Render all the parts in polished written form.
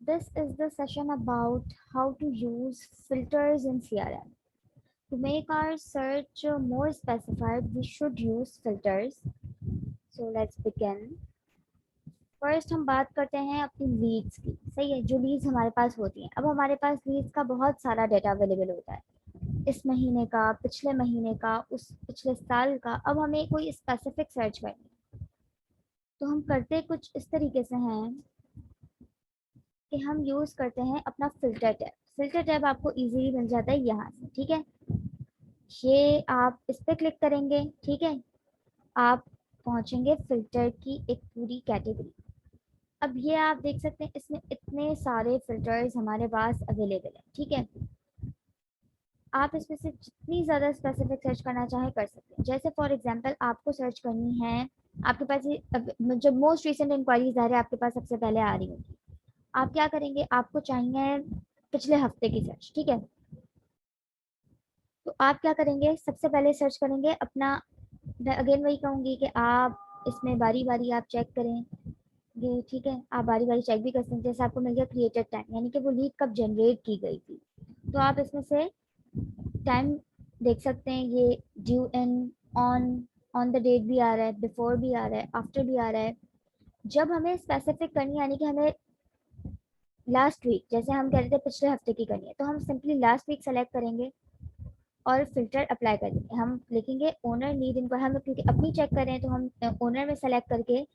This is the session about how to use filters in CRM. To make our search more specified, we should use filters. So let's begin. First हम बात करते हैं अपनी Leeds की। सही है, जो लीड्स हमारे पास होती हैं। अब हमारे पास लीड्स का बहुत सारा डेटा अवेलेबल होता है, इस महीने का, पिछले महीने का, उस पिछले साल का। अब हमें कोई स्पेसिफिक सर्च करनी है, तो हम करते कुछ इस तरीके से हैं कि हम यूज करते हैं अपना फिल्टर टैब। फिल्टर टैब आपको इजीली मिल जाता है यहाँ से। ठीक है, ये आप इस पे क्लिक करेंगे। ठीक है, आप पहुंचेंगे फिल्टर की एक पूरी कैटेगरी। अब ये आप देख सकते हैं, इसमें इतने सारे फिल्टर्स हमारे पास अवेलेबल है। ठीक है, आप इसमें से जितनी ज़्यादा स्पेसिफिक सर्च करना चाहे कर सकते हैं। जैसे फॉर एग्जांपल आपको सर्च करनी है, आपके पास जब मोस्ट रिसेंट इंक्वायरीज आ रही है आपके पास सबसे पहले आ रही होगी, आप क्या करेंगे, आपको चाहिए पिछले हफ्ते की सर्च। ठीक है, तो आप क्या करेंगे, सबसे पहले सर्च करेंगे अपना। मैं अगेन वही कहूंगी कि आप इसमें बारी बारी आप चेक करेंगे। ठीक है, आप बारी बारी चेक भी कर सकते हैं। जैसे आपको मिल गया क्रिएटेड टाइम, यानी कि वो लीड कब जनरेट की गई थी, तो आप इसमें से टाइम देख सकते हैं। ये due in, on, on the date भी आ रहा है, बिफोर भी आ रहा है, आफ्टर भी आ रहा है। जब हमें स्पेसिफिक करनी है, यानी कि हमें लास्ट वीक, जैसे हम कह रहे थे पिछले हफ्ते की करनी है, तो हम सिंपली लास्ट वीक सेलेक्ट करेंगे और फिल्टर अप्लाई कर देंगे। हम लिखेंगे ओनर नीड इनको, हम क्योंकि अपनी चेक कर रहे हैं तो हम ओनर में सेलेक्ट करके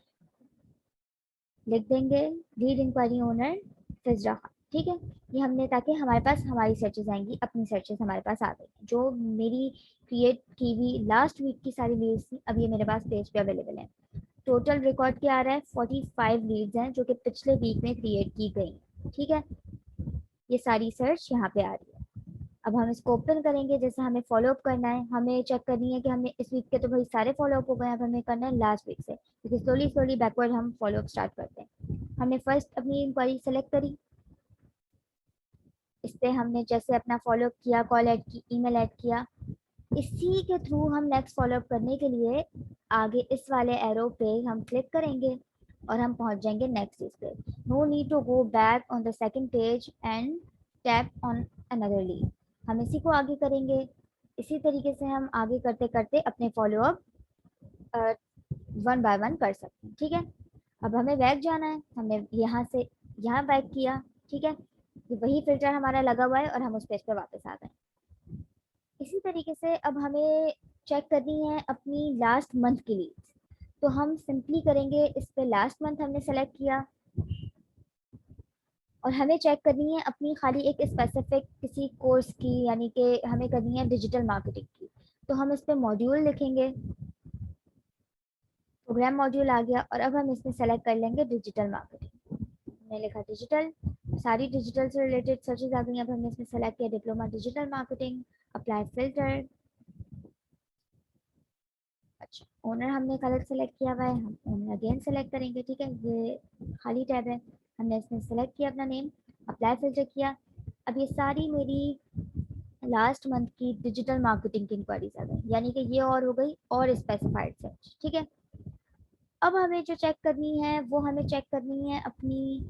लिख देंगे लीड इंक्वायरी ओनर फिजरा खान। ठीक है, ये हमने, ताकि हमारे पास हमारी सर्चेज आएंगी, अपनी सर्चेज हमारे पास आ गई जो मेरी क्रिएट की हुई लास्ट वीक की सारी लीड्स थी। अब ये मेरे पास पेज पे अवेलेबल है। टोटल रिकॉर्ड क्या आ रहा है, 45 लीड्स हैं जो कि पिछले वीक में क्रिएट की गई। ठीक है, ये सारी सर्च यहाँ पे आ रही है। अब हम इसको ओपन करेंगे। जैसे हमें फॉलो अप करना है, हमें चेक करनी है कि हमें इस वीक के तो भाई सारे फॉलो अप हो गए, अब हमें करना है लास्ट वीक से, क्योंकि स्लोली स्लोली बैकवर्ड हम फॉलो अप स्टार्ट करते हैं। हमने फर्स्ट अपनी इंक्वायरी सेलेक्ट करी, इस पे हमने जैसे अपना फॉलो अप किया, कॉल ऐड की, ईमेल ऐड किया। इसी के थ्रू हम नेक्स्ट फॉलो अप करने के लिए आगे इस वाले एरो पे हम क्लिक करेंगे और हम पहुंच जाएंगे नेक्स्ट पेज पे। No need to go back on the second page and tap on another lead. हम इसी को आगे करेंगे। इसी तरीके से हम आगे करते करते अपने follow up one by one कर सकते हैं। ठीक है, अब हमें बैक जाना है, हमने यहाँ से यहाँ बैक किया। ठीक है, ये वही फिल्टर हमारा लगा हुआ है और हम उस पेज पे वापस आ गए। इसी तरीके से अब हमें चेक करनी है अपनी लास्ट मंथ की लीड्स, तो हम सिंपली करेंगे इस पे लास्ट मंथ हमने सेलेक्ट किया और हमें चेक करनी है अपनी खाली एक स्पेसिफिक किसी कोर्स की, यानी कि हमें करनी है डिजिटल मार्केटिंग की। तो हम इस पे मॉड्यूल लिखेंगे, प्रोग्राम मॉड्यूल आ गया और अब हम इसमें सेलेक्ट कर लेंगे डिजिटल मार्केटिंग। हमने लिखा डिजिटल, सारी डिजिटल से रिलेटेड सर्चेज आ गई। अब हमने इसमें सेलेक्ट किया diploma digital marketing, apply filter. अच्छा, ओनर हमने कलर सेलेक्ट किया हुआ है, हम ओनर अगेन सेलेक्ट करेंगे। ठीक है, ये खाली टैब है, हमने इसमें सेलेक्ट किया अपना नेम, अप्लाई फिल्टर किया। अब ये सारी मेरी लास्ट मंथ की डिजिटल मार्केटिंग की इंक्वायरीज आ गई, यानी कि ये और हो गई और स्पेसिफाइड सर्च। ठीक है, अब हमें जो चेक करनी है वो हमें चेक करनी है अपनी,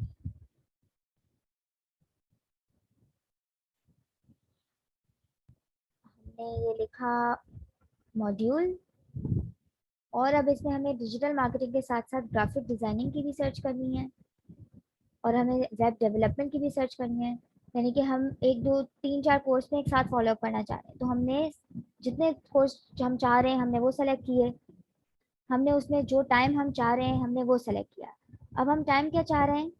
हमने ये लिखा मॉड्यूल, और अब इसमें हमें डिजिटल मार्केटिंग के साथ साथ ग्राफिक डिजाइनिंग की भी सर्च करनी है और हमें वेब डेवलपमेंट की भी सर्च करनी है। यानी कि हम एक दो तीन चार कोर्स में एक साथ फॉलो अप करना चाह रहे हैं, तो हमने जितने कोर्स हम चाह रहे हैं हमने वो सेलेक्ट किए। हमने उसमें जो टाइम हम चाह रहे हैं हमने वो सेलेक्ट किया। अब हम टाइम क्या चाह रहे हैं,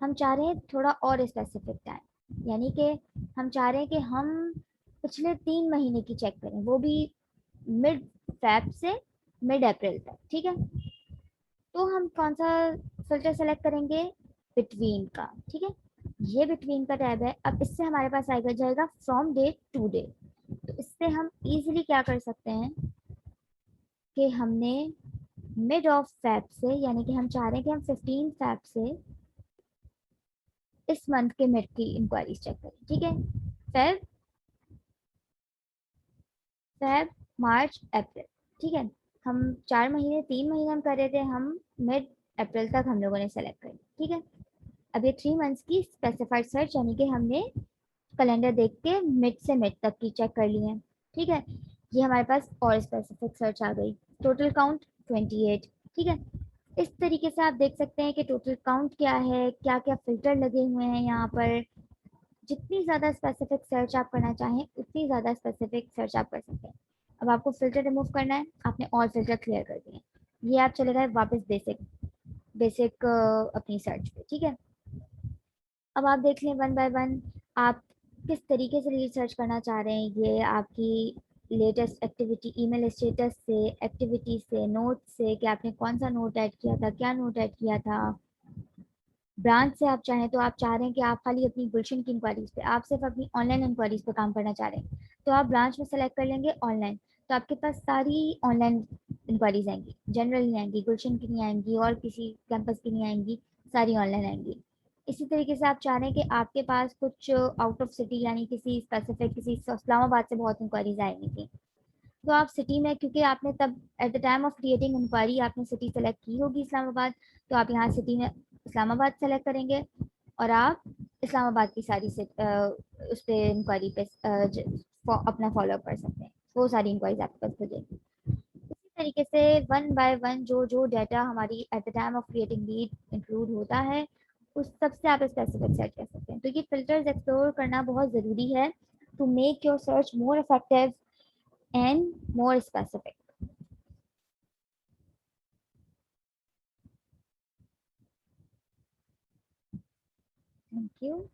हम चाह रहे हैं थोड़ा और स्पेसिफिक टाइम, यानी कि हम चाह रहे हैं कि हम पिछले 3 महीने की चेक करें, वो भी मिड फेब से मिड अप्रैल तक। ठीक है, तो हम कौन सा फिल्टर सेलेक्ट करेंगे, बिटवीन का। ठीक है, ये बिटवीन का टैब है। अब इससे हमारे पास आएगा जाएगा फ्रॉम डेट टू डेट। तो इससे हम इजीली क्या कर सकते हैं कि हमने मिड ऑफ फैब से, यानी कि हम चाह रहे हैं कि हम 15 फैब से इस मंथ के मिड की इंक्वायरीज चेक करें। ठीक है, फेब, फेब, मार्च, अप्रैल। ठीक है, हम 4 महीने 3 महीने हम कर रहे थे, हम मिड अप्रैल तक हम लोगों ने सेलेक्ट करी। ठीक है, अब ये 3 मंथ्स की स्पेसिफाइड सर्च यानी कि हमने कैलेंडर देख के मिड से मिड तक की चेक कर ली है। ठीक है, ये हमारे पास और स्पेसिफिक सर्च आ गई। Total count 28। ठीक है, इस तरीके से आप देख सकते हैं कि टोटल काउंट क्या है, क्या क्या फिल्टर लगे हुए हैं यहाँ पर। जितनी ज़्यादा स्पेसिफिक सर्च आप करना चाहें उतनी ज़्यादा स्पेसिफिक सर्च आप कर सकते हैं। अब आपको फिल्टर रिमूव करना है, आपने ऑल फिल्टर क्लियर कर दिए, ये आप चले गए वापस बेसिक बेसिक अपनी सर्च पे। ठीक है, अब आप देख लें वन बाय वन आप किस तरीके से रिसर्च करना चाह रहे हैं। ये आपकी लेटेस्ट एक्टिविटी, ईमेल स्टेटस से, एक्टिविटी से, नोट से कि आपने कौन सा नोट ऐड किया था, क्या नोट ऐड किया था। ब्रांच से आप चाहें तो आप चाह रहे हैं कि आप खाली अपनी गुलशन की इंक्वायरीज पे, आप सिर्फ अपनी ऑनलाइन इंक्वायरीज पे काम करना चाह रहे हैं, तो आप ब्रांच में सेलेक्ट कर लेंगे ऑनलाइन। तो आपके पास सारी ऑनलाइन इंक्वायरीज आएंगी, जनरल नहीं आएंगी, गुलशन की नहीं आएंगी, और किसी कैंपस की नहीं आएंगी, सारी ऑनलाइन आएंगी। इसी तरीके से आप चाह रहे हैं कि आपके पास कुछ आउट ऑफ सिटी यानी किसी स्पेसिफिक, किसी इस्लामाबाद से बहुत इंक्वायरीज आएंगी थी, तो आप सिटी में, क्योंकि आपने तब at the time of creating inquiry आपने सिटी सेलेक्ट की होगी इस्लामाबाद, तो आप यहाँ सिटी में इस्लामाबाद सेलेक्ट करेंगे और आप इस्लामाबाद की सारी से उस पर इंक्वायरी पे अपना फॉलो कर सकते हैं। वो सारी इंक्वायरीज आपके पास खुलेंगी। इसी तरीके से वन बाय वन जो जो डाटा हमारी eight the time of creating lead include होता है, उस सब से आप स्पेसिफिक सेट कर सकते हैं। तो ये फिल्टर्स एक्सप्लोर करना बहुत ज़रूरी है to make your search more effective and more specific. Thank you.